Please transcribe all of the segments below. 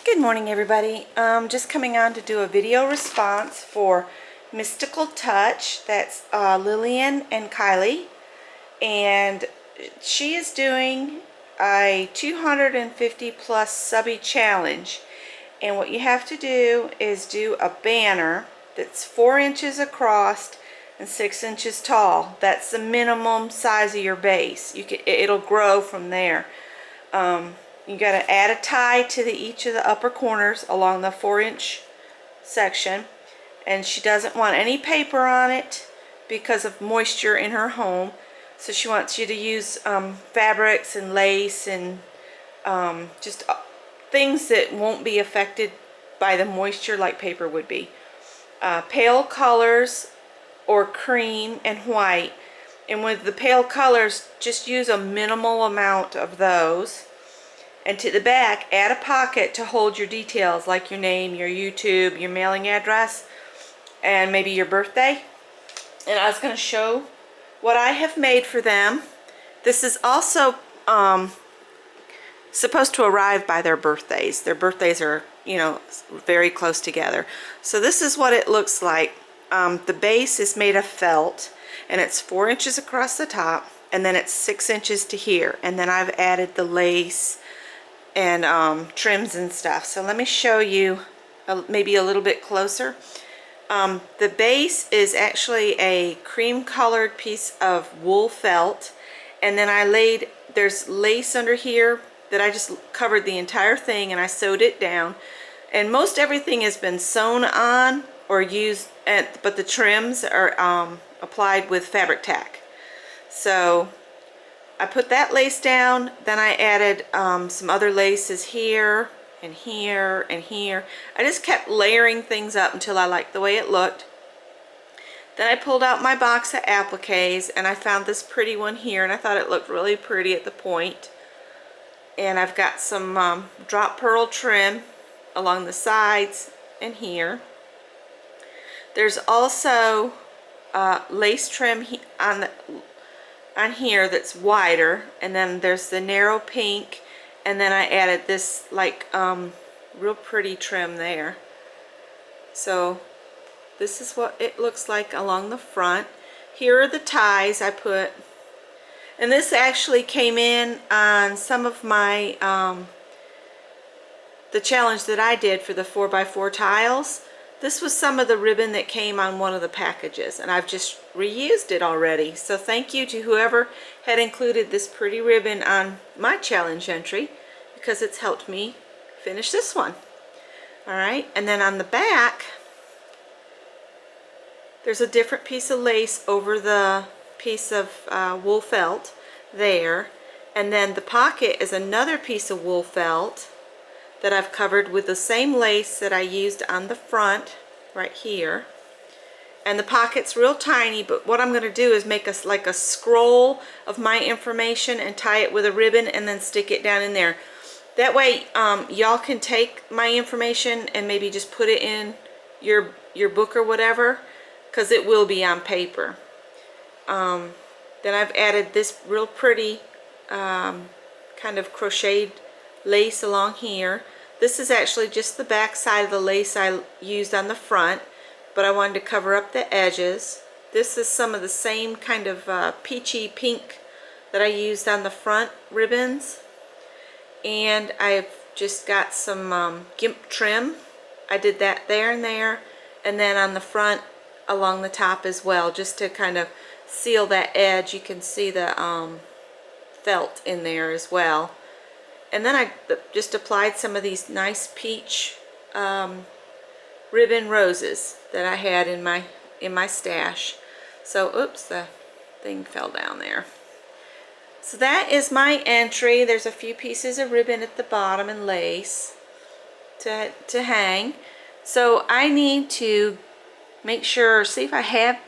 Good morning, everybody. Just coming on to do a video response for Mystical Touch. That's Lillian and Kylie, and she is doing a 250 plus subby challenge. And what you have to do is do a banner that's 4 inches across and 6 inches tall. That's the minimum size of your base. It'll grow from there. You got to add a tie to each of the upper corners along the 4-inch section, and she doesn't want any paper on it because of moisture in her home, so she wants you to use fabrics and lace and just things that won't be affected by the moisture like paper would be. Pale colors or cream and white, and with the pale colors just use a minimal amount of those. And to the back, add a pocket to hold your details, like your name, your YouTube, your mailing address, and maybe your birthday. And I was going to show what I have made for them. This is also supposed to arrive by their birthdays. Their birthdays are, you know, very close together. So this is what it looks like. The base is made of felt, and it's 4 inches across the top, and then it's 6 inches to here. And then I've added the lace and trims and stuff. So let me show you maybe a little bit closer. The base is actually a cream colored piece of wool felt, and then there's lace under here that I just covered the entire thing, and I sewed it down. And most everything has been sewn on or used, but the trims are applied with fabric tack. So I put that lace down, then I added some other laces here and here and here. I just kept layering things up until I liked the way it looked. Then I pulled out my box of appliques, and I found this pretty one here, and I thought it looked really pretty at the point. And I've got some drop pearl trim along the sides and here. There's also lace trim on here that's wider, and then there's the narrow pink, and then I added this like real pretty trim there. So this is what it looks like along the front. Here are the ties I put, and this actually came in on some of my the challenge that I did for the 4x4 tiles. This was some of the ribbon that came on one of the packages, and I've just reused it already. So thank you to whoever had included this pretty ribbon on my challenge entry, because it's helped me finish this one. Alright, and then on the back, there's a different piece of lace over the piece of wool felt there, and then the pocket is another piece of wool felt that I've covered with the same lace that I used on the front right here. And the pocket's real tiny, but what I'm going to do is make like a scroll of my information and tie it with a ribbon and then stick it down in there. That way y'all can take my information and maybe just put it in your book or whatever, because it will be on paper. Then I've added this real pretty kind of crocheted lace along here. This is actually just the back side of the lace I used on the front, but I wanted to cover up the edges. This is some of the same kind of peachy pink that I used on the front ribbons, and I've just got some gimp trim. I did that there and there, and then on the front along the top as well, just to kind of seal that edge. You can see the felt in there as well. And then I just applied some of these nice peach ribbon roses that I had in my stash. So oops, the thing fell down there. So that is my entry. There's a few pieces of ribbon at the bottom and lace to hang. So I need to make sure, see if I have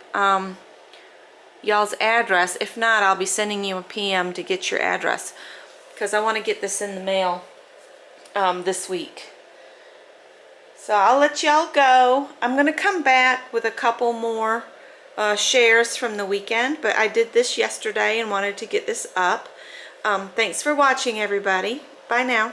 y'all's address. If not, I'll be sending you a PM to get your address, because I want to get this in the mail this week. So I'll let y'all go. I'm going to come back with a couple more shares from the weekend, but I did this yesterday and wanted to get this up. Thanks for watching, everybody. Bye now.